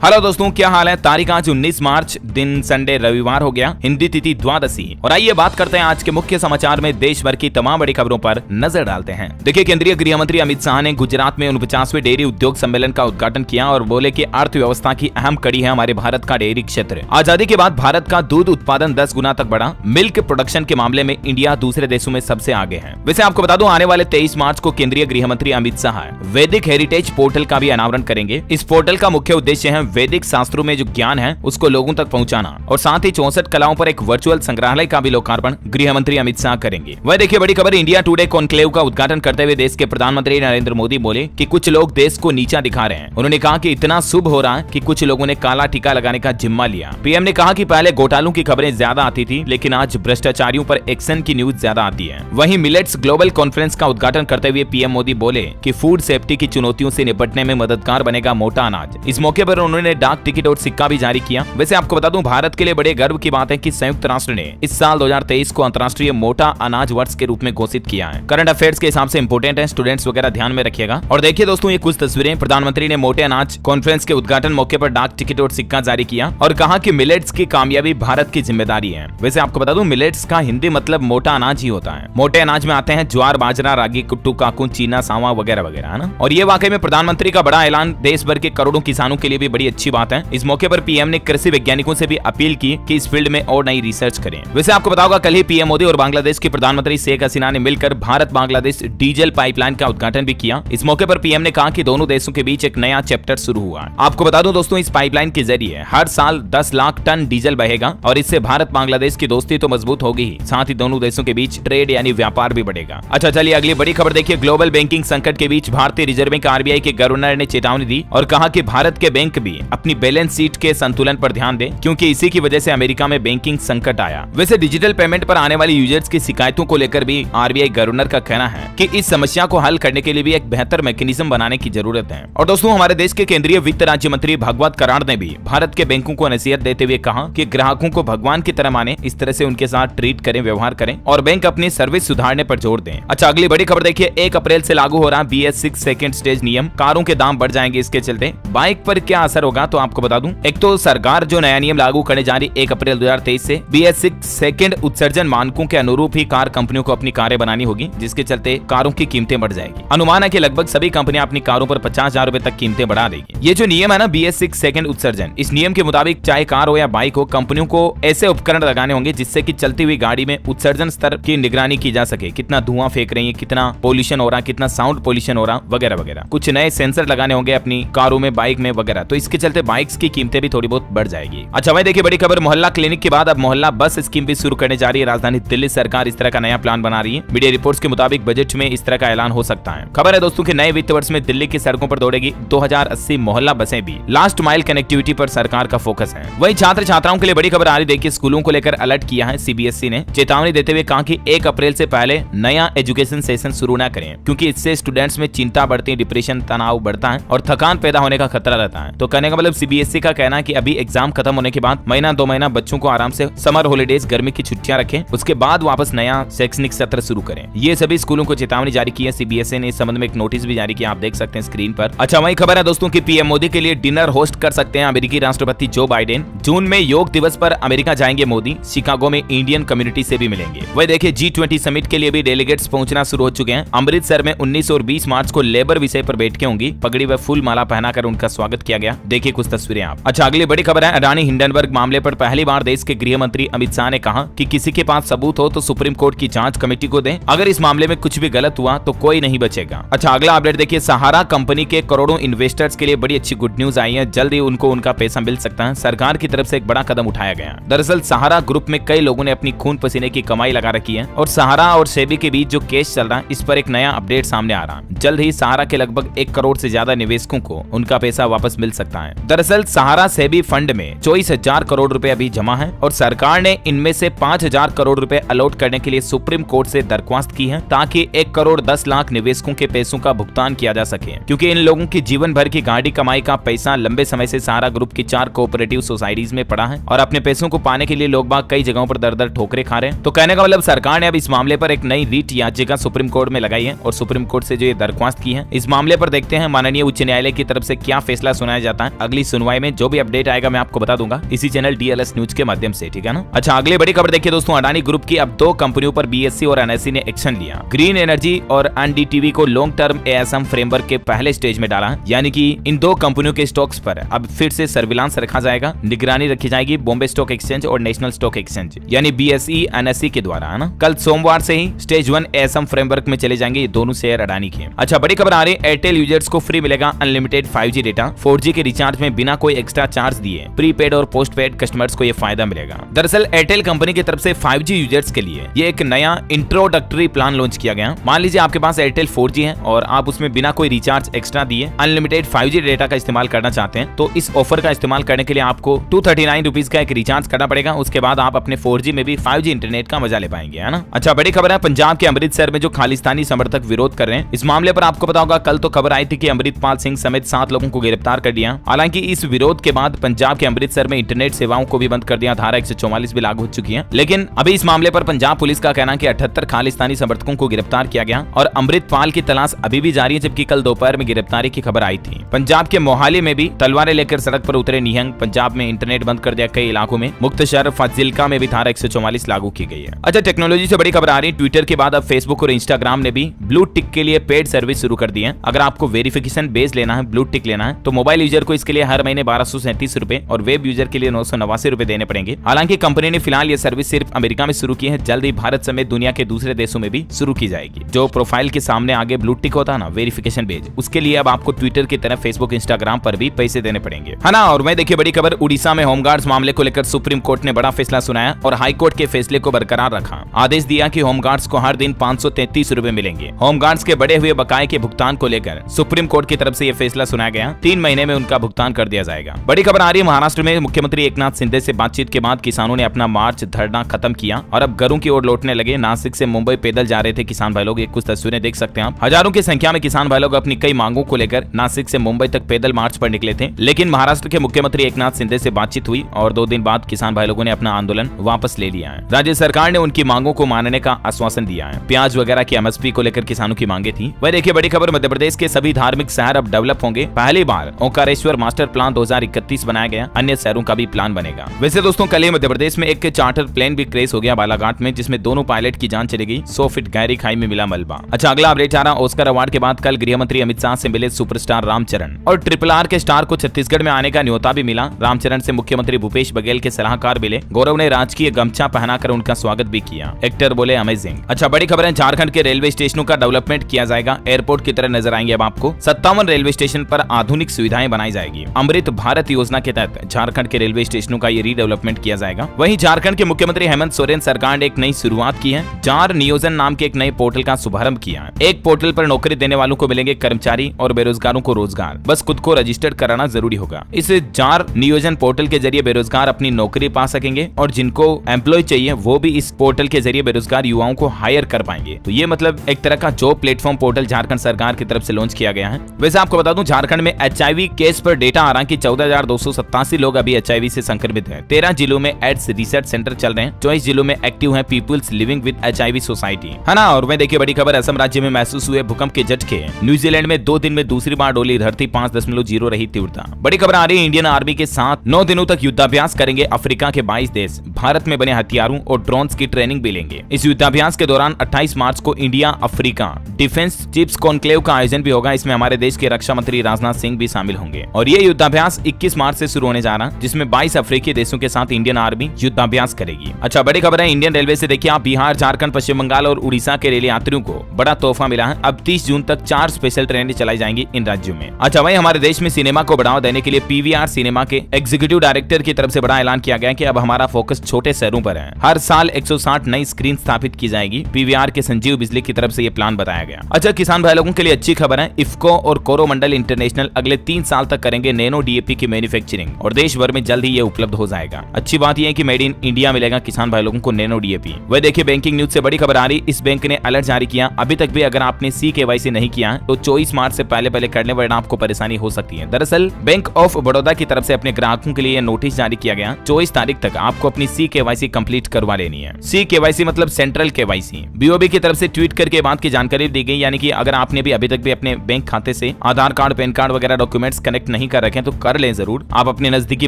Hello दोस्तों, क्या हाल है। तारीख आज 19 मार्च, दिन संडे रविवार हो गया, हिंदी तिथि द्वादशी। और आइए बात करते हैं आज के मुख्य समाचार में देश भर की तमाम बड़ी खबरों पर नजर डालते हैं। देखिए, केंद्रीय गृह मंत्री अमित शाह ने गुजरात में 49वें डेयरी उद्योग सम्मेलन का उद्घाटन किया और बोले कि अर्थव्यवस्था की अहम कड़ी है हमारे भारत का डेयरी क्षेत्र। आजादी के बाद भारत का दूध उत्पादन 10 गुना तक बढ़ा। मिल्क प्रोडक्शन के मामले में इंडिया दूसरे देशों में सबसे आगे है। वैसे आपको बता दूं, आने वाले 23 मार्च को केंद्रीय गृह मंत्री अमित शाह वैदिक हेरिटेज पोर्टल का भी अनावरण करेंगे। इस पोर्टल का मुख्य उद्देश्य है वैदिक शास्त्रों में जो ज्ञान है उसको लोगों तक पहुंचाना और साथ ही 64 कलाओं पर एक वर्चुअल संग्रहालय का भी लोकार्पण गृह मंत्री अमित शाह करेंगे। वह देखिए बड़ी खबर, इंडिया टुडे कॉन्क्लेव का उद्घाटन करते हुए देश के प्रधानमंत्री नरेंद्र मोदी बोले कि कुछ लोग देश को नीचा दिखा रहे हैं। उन्होंने कहा कि इतना शुभ हो रहा है कि कुछ लोगों ने काला टीका लगाने का जिम्मा लिया। पीएम ने कहा कि पहले घोटालों की खबरें ज्यादा आती थी, लेकिन आज भ्रष्टाचारियों पर एक्शन की न्यूज ज्यादा आती है। वहीं मिलेट्स ग्लोबल कॉन्फ्रेंस का उद्घाटन करते हुए पीएम मोदी बोले कि फूड सेफ्टी की चुनौतियों से निपटने में मददगार बनेगा मोटा अनाज। इस मौके पर उन्होंने डाक टिकट और सिक्का भी जारी किया। वैसे आपको बता दूं, भारत के लिए बड़े गर्व की बात है कि संयुक्त राष्ट्र ने इस साल 2023 को अंतर्राष्ट्रीय मोटा अनाज वर्ष के रूप में घोषित किया है। करंट अफेयर्स के हिसाब से इंपोर्टेंट है, स्टूडेंट्स वगैरह ध्यान में रखिएगा। और देखिए दोस्तों, ये कुछ तस्वीरें। प्रधानमंत्री ने मोटे अनाज कॉन्फ्रेंस के उद्घाटन मौके पर डाक टिकट और सिक्का जारी किया और कहा कि मिलेट्स की कामयाबी भारत की जिम्मेदारी है। वैसे आपको बता दूं, मिलेट्स का हिंदी मतलब मोटा अनाज ही होता है। मोटे अनाज में आते हैं ज्वार, बाजरा, रागी, कुट्टू, काकू, चीना, सावा वगैरह वगैरह, है ना। और ये वाकई में प्रधानमंत्री का बड़ा ऐलान देश भर के करोड़ों किसानों के लिए भी बड़ी अच्छी बात है। इस मौके पर पीएम ने कृषि वैज्ञानिकों से भी अपील की कि इस फील्ड में और नई रिसर्च करें। वैसे आपको बताऊंगा, कल ही पीएम मोदी और बांग्लादेश के प्रधानमंत्री शेख हसीना ने मिलकर भारत बांग्लादेश डीजल पाइपलाइन का उद्घाटन भी किया। इस मौके पर पीएम ने कहा कि दोनों देशों के बीच एक नया चैप्टर शुरू हुआ। आपको बता दूं दोस्तों, इस पाइपलाइन के जरिए हर साल 10 लाख टन डीजल बहेगा और इससे भारत बांग्लादेश की दोस्ती तो मजबूत होगी ही, साथ ही दोनों देशों के बीच ट्रेड यानी व्यापार भी बढ़ेगा। अच्छा चलिए अगली बड़ी खबर देखिए। ग्लोबल बैंकिंग संकट के बीच भारतीय रिजर्व बैंक आरबीआई के गवर्नर ने चेतावनी दी और कहा कि भारत के बैंक भी अपनी बैलेंस शीट के संतुलन पर ध्यान दें, क्योंकि इसी की वजह से अमेरिका में बैंकिंग संकट आया। वैसे डिजिटल पेमेंट पर आने वाली यूजर्स की शिकायतों को लेकर भी आरबीआई गवर्नर का कहना है कि इस समस्या को हल करने के लिए भी एक बेहतर मैकेनिज्म बनाने की जरूरत है। और दोस्तों, हमारे देश के केंद्रीय वित्त राज्य मंत्री भागवत कराड़ ने भी भारत के बैंकों को नसीहत देते हुए कहा कि ग्राहकों को भगवान की तरह माने, इस तरह से उनके साथ ट्रीट करें, व्यवहार करें और बैंक अपनी सर्विस सुधारने पर जोर दें। अच्छा अगली बड़ी खबर देखिए। 1 अप्रैल से लागू हो रहा BS6 सेकंड स्टेज नियम, कारों के दाम बढ़ जाएंगे। इसके चलते बाइक पर क्या असर होगा तो आपको बता दूं, एक तो सरकार जो नया नियम लागू करने जा रही 1 अप्रैल 2023 से BS6 सेकंड उत्सर्जन मानकों के अनुरूप ही कार कंपनियों को अपनी कारें बनानी होगी, जिसके चलते कारों की कीमतें बढ़ जाएगी। अनुमान है कि लगभग सभी कंपनियां अपनी कारों पर 50,000 रुपए तक कीमतें बढ़ा देगी। ये जो नियम है ना BS6 सेकंड उत्सर्जन, इस नियम के मुताबिक चाहे कार हो या बाइक हो, कंपनियों को ऐसे उपकरण लगाने होंगे जिससे कि चलती हुई गाड़ी में उत्सर्जन स्तर की निगरानी की जा सके। कितना धुआं फेंक रही है, कितना पोल्यूशन हो रहा, कितना साउंड पोल्यूशन हो रहा वगैरह वगैरह। कुछ नए सेंसर लगाने होंगे अपनी कारों में, बाइक में वगैरह, तो इसके चलते बाइक्स की कीमतें भी थोड़ी बहुत बढ़ जाएगी। अच्छा भाई देखिए बड़ी खबर, मोहल्ला क्लिनिक के बाद अब मोहल्ला बस स्कीम भी शुरू करने जा रही है। राजधानी दिल्ली सरकार इस तरह का नया प्लान बना रही है। मीडिया रिपोर्ट्स के मुताबिक बजट में इस तरह का ऐलान हो सकता है। खबर है दोस्तों कि नए वित्त वर्ष में दिल्ली की सड़कों पर दौड़ेगी 2080 मोहल्ला बसें भी। लास्ट माइल कनेक्टिविटी पर सरकार का फोकस है। वही छात्र छात्राओं के लिए बड़ी खबर आ रही, देखिए स्कूलों को लेकर अलर्ट किया है सीबीएसई ने। चेतावनी देते हुए कहा कि 1 अप्रैल से पहले नया एजुकेशन सेशन शुरू न करें, क्योंकि इससे स्टूडेंट्स में चिंता बढ़ती है, डिप्रेशन, तनाव बढ़ता है और थकान पैदा होने का खतरा रहता है। तो कहने का मतलब सीबीएसई का कहना है कि अभी एग्जाम खत्म होने के बाद महीना 2 महीना बच्चों को आराम से समर हॉलीडेज, गर्मी की छुट्टियां रखें, उसके बाद वापस नया शैक्षणिक सत्र शुरू करें। ये सभी स्कूलों को चेतावनी जारी की है सीबीएसई ने। इस संबंध में एक नोटिस भी जारी किया, आप देख सकते हैं स्क्रीन पर। अच्छा वही खबर है दोस्तों कि पीएम मोदी के लिए डिनर होस्ट कर सकते हैं अमेरिकी राष्ट्रपति जो बाइडेन। जून में योग दिवस पर अमेरिका जाएंगे मोदी, शिकागो में इंडियन कम्युनिटी से भी मिलेंगे। वही देखिए G20 समिट के लिए भी डेलीगेट्स पहुंचना शुरू हो चुके हैं। अमृतसर में 19 और 20 मार्च को लेबर विषय पर बैठकें होंगी। पगड़ी व फूल माला पहनाकर उनका स्वागत किया गया। देखिए कुछ तस्वीरें आप। अच्छा अगली बड़ी खबर है, अडानी हिंडनबर्ग मामले पर पहली बार देश के गृह मंत्री अमित शाह ने कहा कि किसी के पास सबूत हो तो सुप्रीम कोर्ट की जांच कमेटी को दें। अगर इस मामले में कुछ भी गलत हुआ तो कोई नहीं बचेगा। अच्छा अगला अपडेट देखिए, सहारा कंपनी के करोड़ों इन्वेस्टर्स के लिए बड़ी अच्छी गुड न्यूज आई है। जल्द ही उनको उनका पैसा मिल सकता है। सरकार की तरफ से एक बड़ा कदम उठाया गया। दरअसल सहारा ग्रुप में कई लोगों ने अपनी खून पसीने की कमाई लगा रखी है और सहारा और सेबी के बीच जो केस चल रहा है, इस पर एक नया अपडेट सामने आ रहा है। जल्द ही सहारा के लगभग 1 करोड़ से ज्यादा निवेशकों को उनका पैसा वापस मिल सकता है। दरअसल सहारा सेबी फंड में 24,000 करोड़ रुपए अभी जमा है और सरकार ने इनमें से 5,000 करोड़ रुपए अलॉट करने के लिए सुप्रीम कोर्ट से दरख्वास्त की है, ताकि 1 करोड़ 10 लाख निवेशकों के पैसों का भुगतान किया जा सके। क्योंकि इन लोगों की जीवन भर की गाड़ी कमाई का पैसा लंबे समय से सहारा ग्रुप की 4 कोऑपरेटिव सोसाइटीज में पड़ा है और अपने पैसों को पाने के लिए लोग बाग कई जगहों पर दर दर ठोकरे खा रहे हैं। तो कहने का मतलब सरकार ने अब इस मामले पर एक नई रीट याचिका सुप्रीम कोर्ट में लगाई है और सुप्रीम कोर्ट से जो ये दरख्वास्त की है, इस मामले पर देखते हैं माननीय उच्च न्यायालय की तरफ से क्या फैसला सुनाया जाता है। अगली सुनवाई में जो भी अपडेट आएगा मैं आपको बता दूंगा इसी चैनल DLS न्यूज के माध्यम से, ठीक है ना। अच्छा, अगली बड़ी खबर देखिए दोस्तों, अडानी ग्रुप की अब 2 कंपनियों पर BSE और NSE ने एक्शन लिया। ग्रीन एनर्जी और NDTV को लॉन्ग टर्म ASM फ्रेमवर्क के पहले स्टेज में डाला, यानी कि इन 2 कंपनियों के स्टॉक्स पर अब फिर से सर्विलांस रखा जाएगा, निगरानी रखी जाएगी बॉम्बे स्टॉक एक्सचेंज और नेशनल स्टॉक एक्सचेंज यानी BSE NSE के द्वारा, है ना। कल सोमवार से ही स्टेज 1 ASM फ्रेमवर्क में चले जाएंगे ये दोनों शेयर अडानी के। अच्छा, बड़ी खबर आ रही है, एयरटेल यूजर्स को फ्री मिलेगा अनलिमिटेड 5G डेटा। 4G के रिचार्ज में बिना कोई एक्स्ट्रा चार्ज दिए प्रीपेड और पोस्टपेड कस्टमर्स को ये फायदा मिलेगा। दरअसल एयरटेल कंपनी की तरफ से 5G यूजर्स के लिए ये एक नया इंट्रोडक्टरी प्लान लॉन्च किया गया। मान लीजिए आपके पास एयरटेल 4G है और आप उसमें बिना कोई रिचार्ज एक्स्ट्रा दिए अनलिमिटेड 5G डेटा का इस्तेमाल करना चाहते हैं, तो इस ऑफर का इस्तेमाल करने के लिए आपको 239 रुपीज का एक रिचार्ज करना पड़ेगा। उसके बाद आप अपने 4G में भी 5G इंटरनेट का मजा ले पाएंगे, है ना। अच्छा, बड़ी खबर है, पंजाब के अमृतसर में जो खालिस्तानी समर्थक विरोध कर रहे हैं, इस मामले पर आपको पता होगा कल तो खबर आई थी कि अमृतपाल सिंह समेत 7 लोगों को गिरफ्तार कर दिया। हालांकि इस विरोध के बाद पंजाब के अमृतसर में इंटरनेट सेवाओं को भी बंद कर दिया, धारा 144 भी लागू हो चुकी है। लेकिन अभी इस मामले पर पंजाब पुलिस का कहना है कि 78 खालिस्तानी समर्थकों को गिरफ्तार किया गया और अमृतपाल की तलाश अभी भी जारी है, जबकि कल दोपहर में गिरफ्तारी की खबर आई थी। पंजाब के मोहाली में भी तलवारें लेकर सड़क पर उतरे निहंग, पंजाब में इंटरनेट बंद कर दिया कई इलाकों में। मुक्तसर फाजिल्का में भी धारा 144 लागू की गई है। अच्छा, टेक्नोलॉजी से बड़ी खबर आ रही है, ट्विटर के बाद अब फेसबुक और इंस्टाग्राम ने भी ब्लू टिक के लिए पेड सर्विस शुरू कर दी है। अगर आपको वेरिफिकेशन बेस लेना है, ब्लू टिक लेना है, तो मोबाइल यूजर को इसके लिए हर महीने 1237 रुपए और वेब यूजर के लिए 989 रुपए देने पड़ेंगे। हालांकि कंपनी ने फिलहाल ये सर्विस सिर्फ अमेरिका में शुरू की है, जल्द ही भारत समेत दुनिया के दूसरे देशों में भी शुरू की जाएगी। जो प्रोफाइल के सामने आगे ब्लू टिक होता है ना, वेरिफिकेशन पेज, उसके लिए अब आपको ट्विटर की तरह फेसबुक इंस्टाग्राम पर भी पैसे देने पड़ेंगे, है ना। और मैं देखिए बड़ी खबर, उड़ीसा में होमगार्ड्स मामले को लेकर सुप्रीम कोर्ट ने बड़ा फैसला सुनाया और हाई कोर्ट के फैसले को बरकरार रखा। आदेश दिया कि होमगार्ड्स को हर दिन 533 रुपए मिलेंगे। होमगार्ड्स के बढ़े हुए बकाये के भुगतान को लेकर सुप्रीम कोर्ट की तरफ से यह फैसला सुनाया गया, 3 महीने में उनका भुगतान कर दिया जाएगा। बड़ी खबर आ रही है, महाराष्ट्र में मुख्यमंत्री एकनाथ शिंदे से बातचीत के बाद किसानों ने अपना मार्च धरना खत्म किया और अब घरों की ओर लौटने लगे। नासिक से मुंबई पैदल जा रहे थे किसान भाई लोग, ये कुछ तस्वीरें देख सकते हैं आप। हजारों की संख्या में किसान भाई लोग अपनी कई मांगों को लेकर नासिक से मुंबई तक पैदल मार्च पर निकले थे, लेकिन महाराष्ट्र के मुख्यमंत्री एकनाथ शिंदे से बातचीत हुई और 2 दिन बाद किसान भाई लोगों ने अपना आंदोलन वापस ले लिया है। राज्य सरकार ने उनकी मांगों को मानने का आश्वासन दिया है। प्याज वगैरह की MSP को लेकर किसानों की मांगे थी। वह देखिए बड़ी खबर, मध्य प्रदेश के सभी धार्मिक शहर अब डेवलप होंगे। पहली बार ओंकारेश्वर मास्टर प्लान 2031 बनाया गया, अन्य शहरों का भी प्लान बनेगा। वैसे दोस्तों, कल ही मध्य प्रदेश में एक चार्टर प्लेन भी क्रैश हो गया बालाघाट में, जिसमें दोनों पायलट की जान चली गई। 100 फीट गहरी खाई में मिला मलबा। अच्छा, अगला अपडेट आ रहा, ऑस्कर अवार्ड के बाद कल गृह मंत्री अमित शाह से मिले सुपरस्टार रामचरण और RRR के स्टार को छत्तीसगढ़ में आने का न्योता भी मिला। रामचरण से मुख्यमंत्री भूपेश बघेल के सलाहकार मिले। गौरव ने राजकीय गमछा पहनाकर उनका स्वागत भी किया। एक्टर बोले अमेजिंग। अच्छा, बड़ी खबर है, झारखंड के रेलवे स्टेशनों का डेवलपमेंट किया जाएगा, एयरपोर्ट की तरह नजर आएंगे अब आपको। 57 रेलवे स्टेशन पर आधुनिक सुविधाएं बनाई जाएगी। अमृत भारत योजना के तहत झारखंड के रेलवे स्टेशनों का ये रीडेवलपमेंट किया जाएगा। वहीं झारखंड के मुख्यमंत्री हेमंत सोरेन सरकार ने एक नई शुरुआत की है। जार नियोजन नाम के एक नए पोर्टल का शुभारंभ किया है। एक पोर्टल पर नौकरी देने वालों को मिलेंगे कर्मचारी और बेरोजगारों को रोजगार, बस खुद को रजिस्टर्ड कराना जरूरी होगा। इस जार नियोजन पोर्टल के जरिए बेरोजगार अपनी नौकरी पा सकेंगे और जिनको एम्प्लॉय चाहिए वो भी इस पोर्टल के जरिए बेरोजगार युवाओं को हायर कर पाएंगे। तो ये मतलब एक तरह का जॉब प्लेटफॉर्म पोर्टल झारखंड सरकार की तरफ से लॉन्च किया गया है। वैसे आपको बता दूं, झारखंड में HIV केस पर डेटा आ रहा है कि 14,287 लोग अभी HIV से संक्रमित हैं। 13 जिलों में एड्स रिसर्च सेंटर चल रहे हैं। 24 जिलों में एक्टिव है peoples living with HIV society, है ना। और मैं देखिए बड़ी खबर, असम राज्य में महसूस हुए भूकंप के झटके। न्यूजीलैंड में 2 दिन में दूसरी बार डोली धरती, 5.0 रही तीव्रता। बड़ी खबर आ रही है, इंडियन आर्मी के साथ 9 दिनों तक युद्धाभ्यास करेंगे अफ्रीका के 22 देश। भारत में बने हथियारों और ड्रोन्स की ट्रेनिंग भी लेंगे। इस युद्धाभ्यास के दौरान 28 मार्च को India Africa defence chips conclave का आयोजन भी होगा। इसमें हमारे देश के रक्षा मंत्री राजनाथ सिंह भी शामिल होंगे और ये युद्धाभ्यास 21 मार्च से शुरू होने जा रहा है, जिसमें 22 अफ्रीकी देशों के साथ इंडियन आर्मी युद्धाभ्यास करेगी। अच्छा, बड़ी खबर है, इंडियन रेलवे से देखिए आप, बिहार, झारखंड, पश्चिम बंगाल और उड़ीसा के रेल यात्रियों को बड़ा तोहफा मिला है। अब 30 जून तक 4 स्पेशल ट्रेनें चलाई जाएंगी इन राज्यों में। अच्छा, वहीं हमारे देश में सिनेमा को बढ़ावा देने के लिए PVR सिनेमा के एग्जीक्यूटिव डायरेक्टर की तरफ से बड़ा ऐलान किया गया कि अब हमारा फोकस छोटे शहरों पर है। हर साल 160 नई स्क्रीन स्थापित की जाएगी। PVR के संजीव बिजली की तरफ से ये प्लान बताया गया। अच्छा, किसान भाई लोगों के लिए अच्छी खबर है, इफ्को और कोरोमंडल इंटरनेशनल अगले 3 साल तक करेंगे नैनो DAP की मैन्युफैक्चरिंग और देश भर में जल्द ही ये उपलब्ध हो जाएगा। अच्छी बात यह है कि मेड इन इंडिया मिलेगा किसान भाई लोगों को नैनो DAP। वह देखिए बैंकिंग न्यूज से बड़ी खबर आ रही, इस बैंक ने अलर्ट जारी किया। अभी तक भी अगर आपने CKYC नहीं किया तो 24 मार्च से पहले करने वरना आपको परेशानी हो सकती है। दरअसल बैंक ऑफ बड़ौदा की तरफ से अपने ग्राहकों के लिए नोटिस जारी किया गया। 24 तारीख तक आपको अपनी CKYC कंप्लीट करवा लेनी है। CKYC मतलब सेंट्रल KYC। BOB की तरफ से ट्वीट करके बात की जानकारी दी गई, यानी कि अगर आपने भी अभी तक भी अपने बैंक खाते से आधार कार्ड, पैन कार्ड वगैरह डॉक्यूमेंट्स कनेक्ट नहीं कर रखे तो कर लें जरूर। आप अपने नजदीकी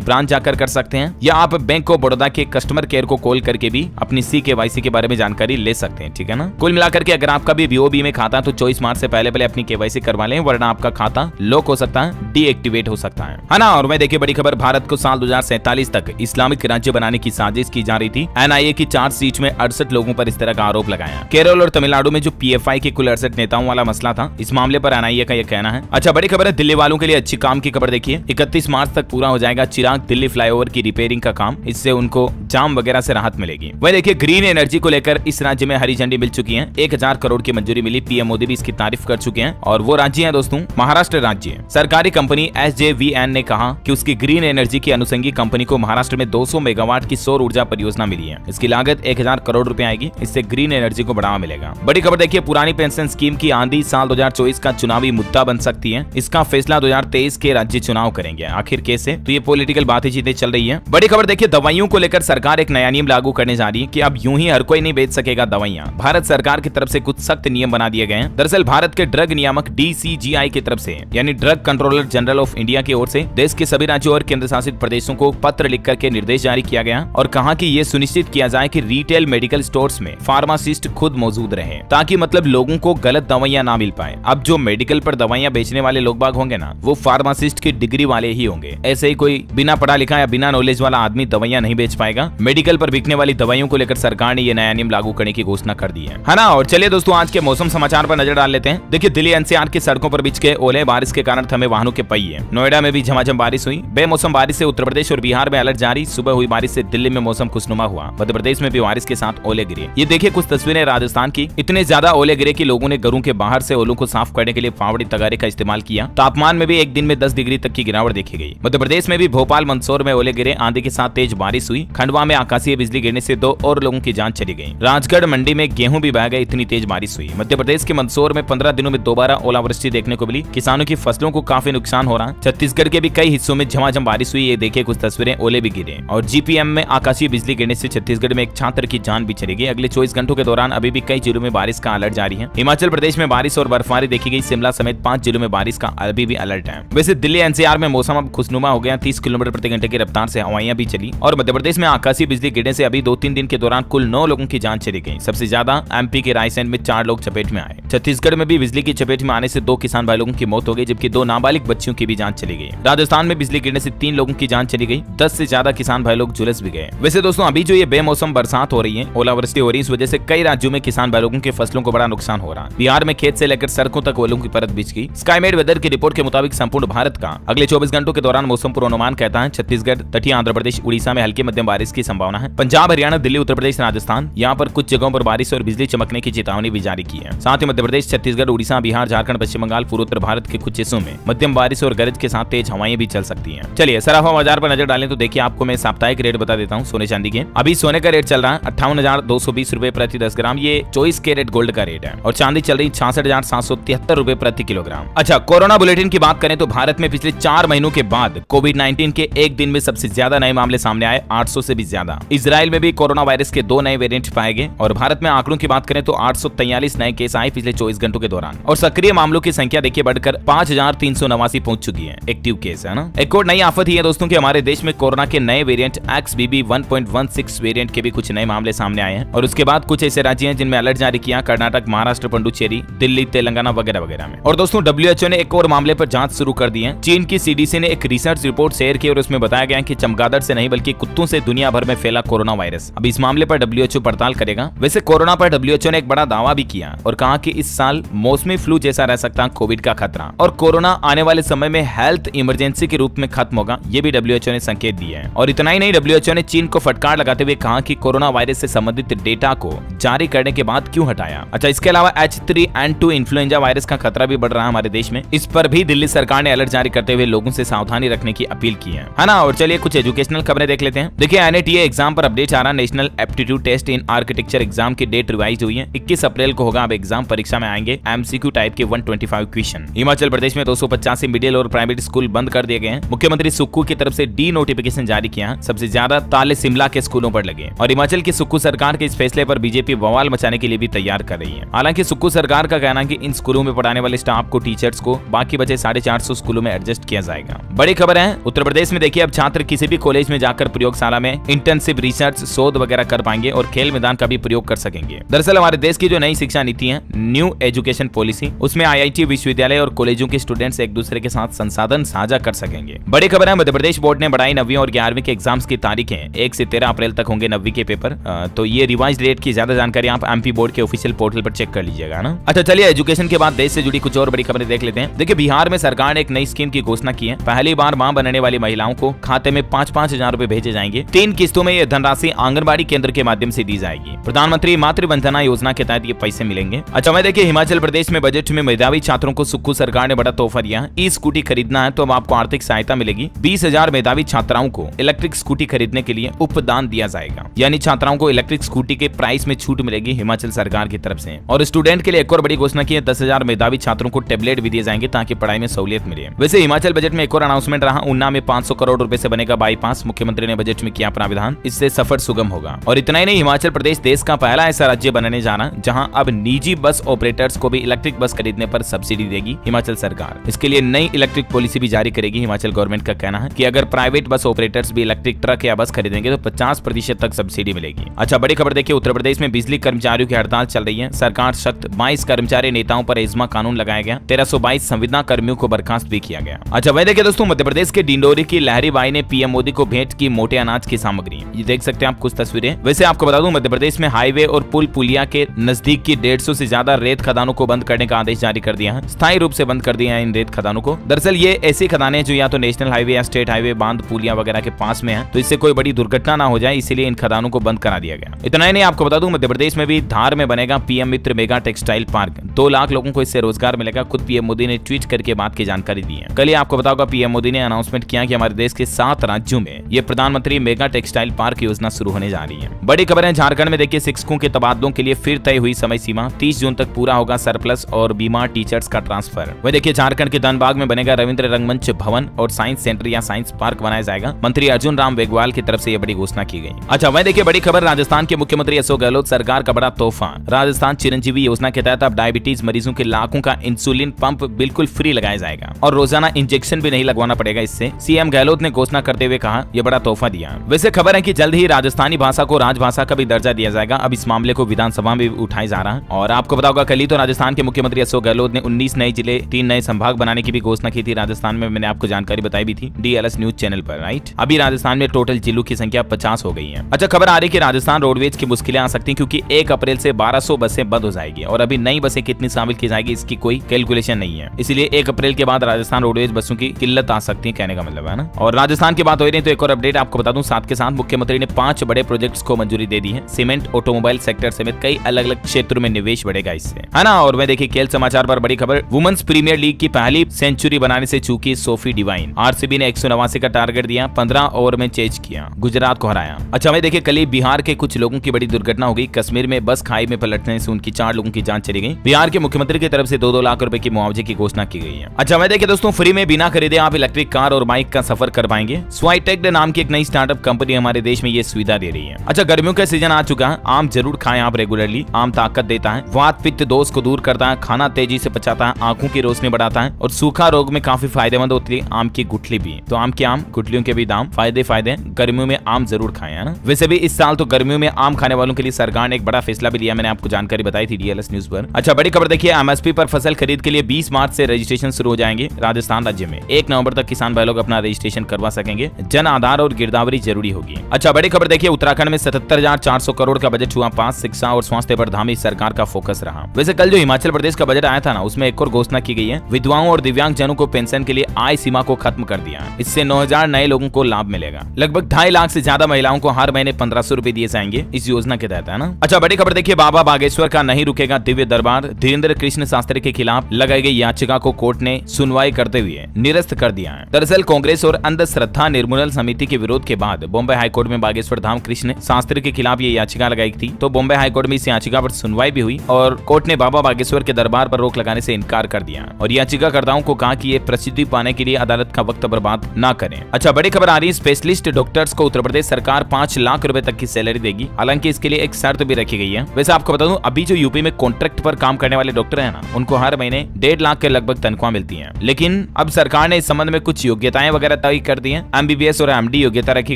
ब्रांच जाकर कर सकते हैं, या आप बैंक ऑफ बड़ौदा के कस्टमर केयर को कॉल करके भी अपनी CKYC के बारे में जानकारी ले सकते हैं, ठीक है ना। कुल मिलाकर के अगर आपका भी BOB में खाता तो 24 मार्च से पहले अपनी KYC करवा लें, वरना आपका खाता लॉक हो सकता है, डीएक्टिवेट हो सकता है ना। और मैं देखिए बड़ी खबर, भारत को साल 2047 तक इस्लामिक राज्य बनाने की साजिश की जा रही थी। NIA की चार्जशीट में 68 लोगों पर इस तरह का आरोप लगाया। केरल और तमिलनाडु में जो PFI के कुल 68 नेताओं वाला मसला था, इस मामले पर NIA का यह कहना है। अच्छा, बड़ी खबर है दिल्ली वालों के लिए अच्छी काम की खबर देखिए, 31 मार्च तक पूरा हो जाएगा चिराग दिल्ली फ्लाईओवर की रिपेयरिंग का काम। इससे उनको जाम वगैरह से राहत मिलेगी। वही देखिए ग्रीन एनर्जी को लेकर इस राज्य में हरी झंडी मिल चुकी है, 1000 करोड़ की मंजूरी मिली। PM मोदी भी इसकी तारीफ कर चुके हैं, और वो राज्य है दोस्तों महाराष्ट्र राज्य। सरकारी कंपनी SJVN ने कहा कि उसकी ग्रीन एनर्जी की अनुषंगी कंपनी को महाराष्ट्र में 200 मेगावाट की सौर ऊर्जा परियोजना मिली है। इसकी लागत 1000 करोड़ रुपए आएगी। इससे ग्रीन एनर्जी को बढ़ावा मिलेगा। बड़ी खबर देखिए, पुरानी पेंशन स्कीम की आंधी साल 2024 का चुनावी मुद्दा बन सकती है। इसका फैसला 2023 के राज्य चुनाव करेंगे। आखिर कैसे, तो ये पॉलिटिकल बातें चीजें चल रही है। बड़ी खबर देखिए, दवाइयों को लेकर सरकार एक नया नियम लागू करने जा रही है कि अब यूं ही हर कोई नहीं बेच सकेगा दवाइयां। भारत सरकार की तरफ से कुछ सख्त नियम बना दिए गए हैं। दरअसल भारत के ड्रग नियामक DCGI की तरफ से, यानी drug controller general of India की ओर से देश के सभी राज्यों और केंद्र शासित प्रदेशों को पत्र लिख करके निर्देश जारी किया गया और कहा कि ये सुनिश्चित किया जाए कि रिटेल मेडिकल स्टोर्स में फार्मासिस्ट खुद मौजूद रहे, ताकि मतलब लोगों को गलत दवाइयां ना मिल पाए। अब जो मेडिकल पर दवाइयां बेचने वाले लोग बाग होंगे ना, वो फार्मासिस्ट की डिग्री वाले ही होंगे। ऐसे ही कोई बिना पढ़ा लिखा या बिना नॉलेज वाला आदमी दवाइयां नहीं बेच पाएगा। मेडिकल पर बिकने वाली दवाइयों को लेकर सरकार ने ये नया नियम लागू करने की घोषणा कर दी है ना। और चलिए दोस्तों आज के मौसम समाचार पर नजर डाल लेते हैं। देखिए दिल्ली NCR की सड़कों पर बिछ के ओले, बारिश के कारण थमे वाहनों के पहिए। नोएडा में भी झमाझम बारिश हुई। बेमौसम बारिश से उत्तर प्रदेश और बिहार में अलर्ट जारी। सुबह हुई बारिश से दिल्ली में मौसम खुशनुमा हुआ। मध्य प्रदेश में भी बारिश के साथ ओले गिरे। ये देखिए कुछ तस्वीरें राजस्थान की। इतने ज्यादा ओले गिरे कि लोगों ने घरों के बाहर से ओलों को साफ करने के लिए फावड़ी तगारे का इस्तेमाल किया। तापमान में भी एक दिन में 10 डिग्री तक की गिरावट देखी गई। मध्य प्रदेश में भी भोपाल मंदसौर में ओले गिरे। आंधी के साथ तेज बारिश हुई। खंडवा में आकाशीय बिजली गिरने से 2 और लोगों की जान चली गई। राजगढ़ मंडी में गेहूं भी बह गए, इतनी तेज बारिश हुई। मध्य प्रदेश के मंदसौर में 15 दिनों में दोबारा ओलावृष्टि देखने को मिली। किसानों की फसलों को काफी नुकसान हो रहा। छत्तीसगढ़ के भी कई हिस्सों में झमाझम बारिश हुई। ये देखिए कुछ तस्वीरें, ओले भी गिरे। और GPM में आकाशीय बिजली गिरने से छत्तीसगढ़ में एक छात्र की जान भी चली गई। अगले 24 घंटों के दौरान अभी भी कई जिलों में बारिश का अलर्ट जारी है। हिमाचल प्रदेश में बारिश और बर्फबारी देखी गई। शिमला समेत 5 जिलों में बारिश का अभी भी अलर्ट है। वैसे दिल्ली NCR में मौसम अब खुशनुमा हो गया। 30 किलोमीटर प्रति घंटे की रफ्तार से हवाइयां भी चली। और मध्य प्रदेश में आकाशीय बिजली गिरने से अभी 2-3 दिन के दौरान कुल 9 लोगों की जान चली गई। सबसे ज्यादा MP के रायसेन में 4 लोग चपेट में आए। छत्तीसगढ़ में भी बिजली की चपेट में आने से 2 किसान भाई लोगों की मौत हो गई, जबकि 2 नाबालिग बच्चियों की भी जान चली गई। राजस्थान में बिजली गिरने से 3 लोगों की जान चली गई। 10 से ज्यादा किसान भाई लोग झुलस भी गए। वैसे दोस्तों अभी जो ये बेमौसम बरसात हो रही है, ओलावृष्टि हो रही है, इस वजह से कई राज्यों में किसान भाई लोगों की फसलों को बड़ा नुकसान हो रहा है। बिहार में खेत से लेकर सड़कों तक ओलों की परत बिछ गई। स्काईमेड वेदर की रिपोर्ट के मुताबिक संपूर्ण भारत का अगले 24 घंटों के दौरान मौसम पूर्वानुमान कहता है छत्तीसगढ़, तटीय आंध्र प्रदेश, उड़ीसा में हल्की मध्यम बारिश की संभावना है। पंजाब, हरियाणा, दिल्ली, उत्तर प्रदेश, राजस्थान, यहाँ पर कुछ जगहों पर बारिश और बिजली चमकने की चेतावनी भी जारी की है। साथ ही मध्य प्रदेश, छत्तीसगढ़, उड़ीसा, बिहार, झारखंड, पश्चिम बंगाल, पूर्वोत्तर भारत के कुछ हिस्सों में मध्यम बारिश और गरज के साथ तेज हवाएं भी चल सकती हैं। चलिए सराफा बाजार पर नजर डालें तो देखिए आपको मैं साप्ताहिक रेट बता देता हूँ सोने चांदी के। अभी सोने का रेट चल रहा है 58,220 रुपए प्रति 10 ग्राम। ये 24 कैरेट गोल्ड का रेट है। और चांदी चल रही 66,773 रुपए प्रति किलोग्राम। अच्छा, कोरोना बुलेटिन की बात करें तो भारत में पिछले 4 महीनों के बाद कोविड-19 के एक दिन में सबसे ज्यादा नए मामले सामने आए, 800 से भी ज्यादा। इजराइल में भी कोरोना वायरस के 2 नए वेरिएंट पाए गए। और भारत में आंकड़ों की बात करें तो 843 नए केस आए पिछले 24 घंटों के दौरान। और सक्रिय मामलों की संख्या देखिए बढ़कर 5,389 पहुंच चुकी है। एक्टिव केस है ना। एक और नई आफत ही है दोस्तों कि हमारे देश में कोरोना के नए वेरिएंट XBB 1.16 वेरिएंट के भी कुछ नए मामले सामने आए हैं। और उसके बाद कुछ ऐसे राज्य हैं जिनमें अलर्ट जारी किया, कर्नाटक, महाराष्ट्र, पुडुचेरी, दिल्ली, तेलंगाना वगैरह वगैरह में। और दोस्तों WHO ने एक और मामले पर जांच शुरू कर दी है। चीन की CDC ने एक रिसर्च रिपोर्ट शेयर की और उसमें बताया गया कि चमगादड़ से नहीं बल्कि कुत्तों से दुनिया भर में फैला कोरोना वायरस। अब इस मामले पर WHO पड़ताल करेगा। वैसे कोरोना पर WHO ने एक बड़ा दावा भी किया और कहा कि इस साल मौसमी फ्लू जैसा रह सकता है कोविड का खतरा, और कोरोना आने वाले समय में हेल्थ इमरजेंसी के रूप में खत्म होगा, ये भी WHO ने संकेत दिया है। और इतना ही नहीं, WHO ने चीन को फटकार लगाते हुए कहा कि कोरोना वायरस से संबंधित डेटा को जारी करने के बाद क्यों हटाया। अच्छा, इसके अलावा H3N2 इन्फ्लुएंजा वायरस का खतरा भी बढ़ रहा है हमारे देश में। इस पर भी दिल्ली सरकार ने अलर्ट जारी करते हुए लोगों से सावधानी रखने की अपील की है ना। और चलिए कुछ एजुकेशनल खबरें देख लेते हैं। देखिए NATA एग्जाम पर अपडेट आ रहा। National aptitude test in architecture exam की डेट रिवाइज हुई है। 21 अप्रैल को होगा। अब एग्जाम परीक्षा में आएंगे MCQ टाइप के 125 क्वेश्चन। हिमाचल प्रदेश में 285 मिडिल और प्राइवेट स्कूल बंद कर दिए गए हैं। मुख्यमंत्री सुक्खू की तरफ से डी नोटिफिकेशन जारी किया है। सबसे ज्यादा ताले शिमला के स्कूलों पर लगे। और हिमाचल की सुक्खू सरकार के इस फैसले पर बीजेपी बवाल मचाने के लिए भी तैयार कर रही है। हालांकि सुक्खू सरकार का कहना है कि इन स्कूलों में पढ़ाने वाले स्टाफ को, टीचर्स को बाकी बचे 450 स्कूलों में एडजस्ट किया जाएगा। बड़ी खबर है उत्तर प्रदेश में देखिए अब छात्र किसी भी कॉलेज में जाकर प्रयोगशाला में इंटर्नशिप, रिसर्च, शोध वगैरह कर पाएंगे और खेल मैदान का भी प्रयोग कर सकेंगे। दरअसल हमारे देश की जो नई शिक्षा नीति है, न्यू एजुकेशन पॉलिसी, उसमें IIT, विश्वविद्यालय और कॉलेजों के स्टूडेंट्स एक दूसरे के साथ संसाधन साझा कर सकेंगे। बड़ी खबर है मध्य प्रदेश बोर्ड ने बढ़ाई 9वीं और 11वीं के एग्जाम्स की तारीखें। 1 से 13 अप्रैल तक होंगे 9वीं के पेपर। तो ये रिवाइज डेट की ज्यादा जानकारी आप MP बोर्ड के ऑफिशियल पोर्टल पर चेक कर लीजिएगा ना। अच्छा चलिए एजुकेशन के बाद देश से जुड़ी कुछ और बड़ी खबरें देख लेते हैं। देखिए बिहार में सरकार ने एक नई स्कीम की घोषणा की है। पहली बार मां बनने वाली महिलाओं को खाते में 5-5 हजार रुपए भेजे जाएंगे। 3 किस्तों में यह धनराशि आंगनबाड़ी केंद्र के माध्यम से दी जाएगी। प्रधानमंत्री मातृवंदना योजना के तहत ये पैसे मिलेंगे। अच्छा मैं देखिए हिमाचल प्रदेश में बजट में मेधावी छात्रों को सुक्खू सरकार ने बड़ा तोहफा दिया। ई स्कूटी खरीदना है तो अब आपको आर्थिक सहायता मिलेगी। 20,000 मेधावी छात्राओं को इलेक्ट्रिक स्कूटी खरीदने के लिए उपदान दिया जाएगा, यानी छात्राओं को इलेक्ट्रिक स्कूटी के प्राइस में छूट मिलेगी हिमाचल सरकार की तरफ से। और स्टूडेंट के लिए एक और बड़ी घोषणा की है, 10,000 मेधावी छात्रों को टेबलेट भी दिए जाएंगे ताकि पढ़ाई में सहूलियत मिले। वैसे हिमाचल बजट में एक और अनाउंसमेंट रहा, उन्ना में 500 करोड़ रुपए से बनेगा बाईपास। मुख्यमंत्री ने बजट में किया प्रावधान, इससे सफर सुगम होगा। और इतना ही नहीं, हिमाचल प्रदेश देश का पहला ऐसा राज्य बनने जा रहा है जहां अब निजी बस ऑपरेटर्स को भी इलेक्ट्रिक बस खरीदने पर सब्सिडी देगी हिमाचल सरकार। इसके लिए नई इलेक्ट्रिक पॉलिसी भी जारी करेगी। हिमाचल गवर्नमेंट का कहना है कि अगर प्राइवेट बस ऑपरेटर्स भी इलेक्ट्रिक ट्रक या बस खरीदेंगे तो 50% तक सब्सिडी मिलेगी। अच्छा बड़ी खबर देखिए उत्तर प्रदेश में बिजली कर्मचारियों की हड़ताल चल रही है। सरकार सख्त, 22 कर्मचारी नेताओं पर एजमा कानून लगाया गया। 1322 संविदा कर्मियों को बर्खास्त भी किया गया। अच्छा वह देखिए दोस्तों मध्य प्रदेश के डिंडोरी की लहरी बाई ने PM मोदी को भेंट की मोटे अनाज की सामग्री। ये देख सकते हैं आप कुछ तस्वीरें। वैसे आपको बता दूं मध्य प्रदेश में हाईवे और पुलिया के नजदीक की 150 से ज्यादा रेत खदानों को बंद करने का आदेश जारी कर दिया है। स्थायी रूप से बंद कर दिया है इन रेत खदानों को। दरअसल ये ऐसी खदानें जो या तो नेशनल हाईवे या स्टेट हाईवे, बांध, पुलिया वगैरह के पास में है, तो इससे कोई बड़ी दुर्घटना ना हो जाए, इसीलिए इन खदानों को बंद करा दिया गया। इतना ही नहीं, आपको बता दूं मध्य प्रदेश में भी धार में बनेगा PM मित्र मेगा टेक्सटाइल पार्क। 2 लाख लोगों को इससे रोजगार मिलेगा। खुद PM मोदी ने ट्वीट करके बात की जानकारी दी है। कल ही आपको बताऊंगा PM मोदी ने अनाउंसमेंट किया कि हमारे देश के 7 राज्यों में ये प्रधानमंत्री मेगा टेक्सटाइल पार्क योजना शुरू होने जा रही है। बड़ी खबर है झारखंड में देखिए शिक्षकों के तबादलों के लिए फिर तय हुई समय सीमा। 30 जून तक पूरा होगा सरप्लस और बीमार टीचर्स का ट्रांसफर। वह देखिए झारखंड के धनबाद में बनेगा रविंद्र रंगमंच भवन और साइंस सेंटर या साइंस पार्क बनाया जाएगा। मंत्री अर्जुन राम मेघवाल की तरफ से यह बड़ी घोषणा की गई। अच्छा वह देखिए बड़ी खबर, राजस्थान के मुख्यमंत्री अशोक गहलोत सरकार का बड़ा तोहफा। राजस्थान चिरंजीवी योजना के तहत अब डायबिटीज मरीजों के लाखों का इंसुलिन पंप बिल्कुल फ्री लगाया जाएगा और रोजाना इंजेक्शन भी नहीं लगवाना पड़ेगा। इससे CM गहलोत ने घोषणा करते हुए कहा यह बड़ा तोहफा दिया। वैसे खबर है कि जल्द ही राजस्थानी भाषा को राजभाषा का भी दर्जा दिया जाएगा। अब इस मामले को विधानसभा में उठाया जा रहा है। और आपको बताओगा कल ही तो राजस्थान के मुख्यमंत्री अशोक गहलोत ने 19 नए जिले, 3 नए संभाग बनाने की भी घोषणा की थी राजस्थान में। मैंने आपको जानकारी बताई भी थी DLS न्यूज चैनल पर, राइट। अभी राजस्थान में टोटल जिलों की संख्या 50 हो गई है। अच्छा खबर आ रही है राजस्थान रोडवेज की मुश्किलें आ सकती है क्योंकि 1 अप्रैल से 1200 बसें बंद हो जाएगी और अभी नई बसें कितनी शामिल की जाएगी इसकी कोई कैलकुलेशन नहीं है। इसलिए 1 अप्रैल के बाद राजस्थान रोडवेज बसों की किल्लत आ सकती है, कहने का मतलब है ना। और राजस्थान की बात हो रही है तो एक और अपडेट आपको बता दूं साथ के साथ मुख्यमंत्री ने 5 बड़े प्रोजेक्ट्स को मंजूरी दे दी है। सीमेंट, ऑटोमोबाइल सेक्टर समेत कई अलग अलग क्षेत्रों में निवेश बढ़ेगा इससे, है ना। और मैं देखिए खेल समाचार पर बड़ी खबर, वुमेन्स प्रीमियर लीग की पहली सेंचुरी बनाने से चूकी सोफी डिवाइन। RCB ने 189 का टारगेट दिया, 15 ओवर में चेज किया, गुजरात को हराया। अच्छा मैं देखिए कल ही बिहार के कुछ लोगों की बड़ी दुर्घटना हो गई। कश्मीर में बस खाई में पलटने से उनकी 4 लोगों की जान चली गई। बिहार के मुख्यमंत्री की तरफ से 2-2 लाख रुपए की मुआवजे की घोषणा की गई है। अच्छा मैं देखिए दोस्तों फ्री में बिना खरीदे आप इलेक्ट्रिक कार और बाइक का सफर कर पाएंगे। स्वाइटेक नाम की एक नई स्टार्टअप कंपनी हमारे देश में ये सुविधा दे रही है। अच्छा गर्मियों का सीजन आ चुका है, आम जरूर खाएं आप रेगुलरली। आम ताकत देता है, वात पित्त दोष को दूर करता है, खाना तेजी से पचाता है, आंखों की रोशनी बढ़ाता है और सूखा रोग में काफी फायदेमंद होती है आम की गुठली भी। तो आम की आम गुठलियों के भी दाम फायदे गर्मियों में आम जरूर खाएं, है ना। वैसे भी इस साल तो गर्मियों में आम खाने वालों के लिए सरकार ने एक बड़ा फैसला भी लिया, मैंने आपको जानकारी बताई थी DLS न्यूज पर। अच्छा बड़ी खबर देखिए, MSP पर फसल खरीद के लिए 20 मार्च से रजिस्ट्रेशन शुरू हो जाएंगे राजस्थान राज्य में। 1 नवंबर तक किसान भाई लोग अपना रजिस्ट्रेशन करवा सकेंगे। जन आधार और गिरदावरी जरूरी होगी। अच्छा बड़ी खबर देखिए, उत्तराखंड में 77,400 करोड़ का बजट हुआ पास। शिक्षा और स्वास्थ्य पर धामी सरकार का फोकस रहा। वैसे कल जो हिमाचल प्रदेश का बजट आया था ना, उसमें एक और घोषणा की गई है, विधवाओं और दिव्यांग जनों को पेंशन के लिए आय सीमा को खत्म कर दिया। इससे 9,000 नए लोगों को लाभ मिलेगा। लगभग 2.5 लाख से ज्यादा महिलाओं को हर महीने 1500 रुपए दिए जाएंगे इस योजना के तहत, है ना। अच्छा बड़ी खबर देखिए, बाबा बागेश्वर का नहीं रुकेगा दिव्य दरबार। धीरेन्द्र कृष्ण शास्त्री के खिलाफ लगाई गई याचिका को कोर्ट ने सुनवाई करते हुए निरस्त कर दिया है। दरअसल कांग्रेस और अंधश्रद्धा निर्मूलन समिति के विरोध के बाद बॉम्बे हाईकोर्ट में बागेश्वर धाम कृष्ण शास्त्री के खिलाफ ये याचिका लगाई थी। तो बॉम्बे हाईकोर्ट में इस याचिका पर सुनवाई भी हुई और कोर्ट ने बाबा बागेश्वर के दरबार पर रोक लगाने से इनकार कर दिया और याचिकाकर्ताओं को कहा कि ये प्रसिद्धि पाने के लिए अदालत का वक्त बर्बाद न करें। अच्छा बड़ी खबर आ रही है, स्पेशलिस्ट डॉक्टर्स को उत्तर प्रदेश सरकार 5 लाख रुपए तक की सैलरी देगी। हालांकि इसके लिए एक शर्त भी रखी गई है। वैसे आपको बता दूं, अभी जो यूपी में कॉन्ट्रैक्ट पर काम करने वाले डॉक्टर है ना, उनको हर महीने 1.5 लाख के लगभग तनख्वाह मिलती है। लेकिन लेकिन अब सरकार ने इस संबंध में कुछ योग्यताएं वगैरह तय कर दी हैं। एमबीबीएस और एमडी योग्यता रखी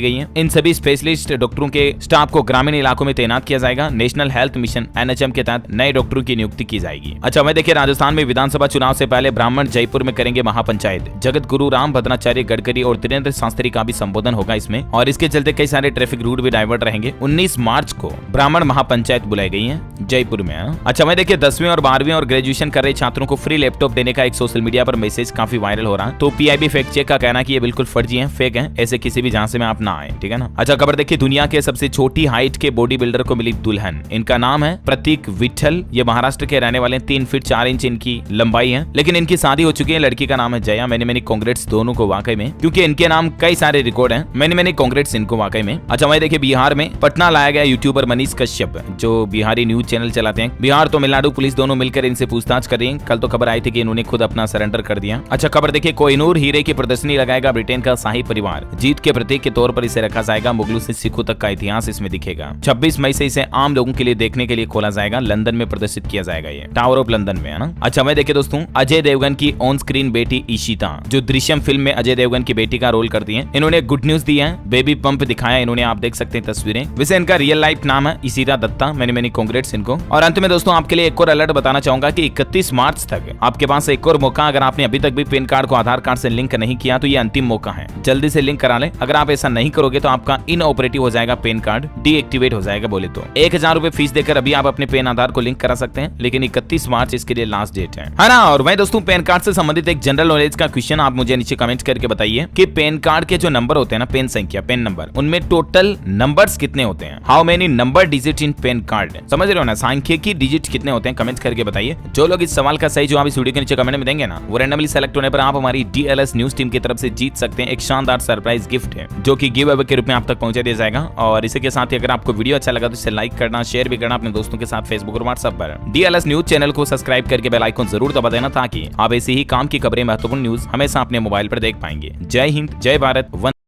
गई है। इन सभी स्पेशलिस्ट डॉक्टरों के स्टाफ को ग्रामीण इलाकों में तैनात किया जाएगा। नेशनल हेल्थ मिशन NHM के तहत नए डॉक्टरों की नियुक्ति की जाएगी। अच्छा, वह देखिए राजस्थान में विधानसभा चुनाव से पहले ब्राह्मण जयपुर में करेंगे महापंचायत। जगत गुरु राम भद्राचार्य गडकरी और धीरेन्द्र शास्त्री का भी संबोधन होगा इसमें, और इसके चलते कई सारे ट्रैफिक रूट भी डाइवर्ट रहेंगे। 19 मार्च को ब्राह्मण महापंचायत बुलाई गई है जयपुर में। अच्छा, वह देखिए 10वीं और 12वीं और ग्रेजुएशन कर रहे छात्रों को फ्री लैपटॉप देने का एक सोशल मीडिया पर मैसेज काफी वायरल हो रहा है। तो PIB फैक्ट चेक का कहना है कि ये बिल्कुल फर्जी है, फेक है, ऐसे किसी भी झांसे में आप ना आए, ठीक है ना। अच्छा, खबर देखिए दुनिया के सबसे छोटी हाइट के बॉडी बिल्डर को मिली दुल्हन। इनका नाम है प्रतीक विठल। ये महाराष्ट्र के रहने वाले 3 फीट 4 इंच इनकी लंबाई है, लेकिन इनकी शादी हो चुकी है। लड़की का नाम है जया। मैंने कांग्रेट्स दोनों को वाकई में, क्योंकि इनके नाम कई सारे रिकॉर्ड हैं। मैंने कांग्रेट्स इनको वाकई में। अच्छा, वही देखिए बिहार में पटना लाया गया यूट्यूबर मनीष कश्यप, जो बिहारी न्यूज चैनल चलाते हैं। बिहार तमिलनाडु पुलिस दोनों मिलकर इनसे पूछताछ कर रही है। कल तो खबर आई थी कि इन्होंने खुद अपना सरेंडर कर दिया। अच्छा, खबर देखिए कोहिनूर हीरे की प्रदर्शनी लगाएगा ब्रिटेन का शाही परिवार। जीत के प्रतीक के तौर पर इसे रखा जाएगा। मुगलों से सिखों तक का इतिहास इसमें दिखेगा। 26 मई से इसे आम लोगों के लिए देखने के लिए खोला जाएगा। लंदन में प्रदर्शित किया जाएगा, ये टावर ऑफ लंदन में है ना। अच्छा, मैं देखिए दोस्तों अजय देवगन की ऑन स्क्रीन बेटी इशिता, जो दृश्यम फिल्म में अजय देवगन की बेटी का रोल करती है, इन्होंने गुड न्यूज दी है। बेबी पंप दिखाया इन्होंने, आप देख सकते हैं तस्वीरें। वैसे इनका रियल लाइफ नाम है इशिता दत्ता। मैंने कांग्रेट्स इनको। और अंत में दोस्तों आपके लिए एक और अलर्ट बताना चाहूंगा कि 31 मार्च तक आपके पास एक और मौका। अगर आपने अभी तक भी पैन कार्ड को आधार कार्ड से लिंक नहीं किया तो ये अंतिम मौका है, जल्दी से लिंक करा लें। अगर आप ऐसा नहीं करोगे तो आपका इनऑपरेटिव हो जाएगा, पैन कार्ड डीएक्टिवेट हो जाएगा। बोले तो 1000 रुपए फीस देकर अभी आप अपने पैन आधार को लिंक करा सकते हैं, लेकिन 31 मार्च इसके लिए लास्ट डेट है ना। और वही दोस्तों पैन कार्ड से संबंधित एक जनरल नॉलेज का क्वेश्चन आप मुझे नीचे कमेंट करके बताइए कि पैन कार्ड के जो नंबर होते हैं ना, पैन संख्या, पैन नंबर, उनमें टोटल नंबर्स कितने होते हैं। How many number digit in pan card, समझ रहे हो ना, सांख्यिकी डिजिट कितने होते हैं, कमेंट करके बताइए। जो लोग इस सवाल का सही जवाब इस वीडियो के नीचे कमेंट में देंगे ना, वो रैंडमली सेलेक्ट होने पर आप हमारी DLS न्यूज टीम की तरफ से जीत सकते हैं। एक शानदार सरप्राइज गिफ्ट है जो कि गिव अवे के रूप में आप तक पहुंचा दिया जाएगा। और इसी के साथ ही अगर आपको वीडियो अच्छा लगा तो इसे लाइक करना, शेयर भी करना अपने दोस्तों के साथ फेसबुक और व्हाट्सएप पर। DLS न्यूज चैनल को सब्सक्राइब करके बेल आइकन जरूर दबा देना, ताकि आप ऐसी ही काम की खबरें, महत्वपूर्ण न्यूज हमेशा अपने मोबाइल पर देख पाएंगे। जय हिंद, जय भारत।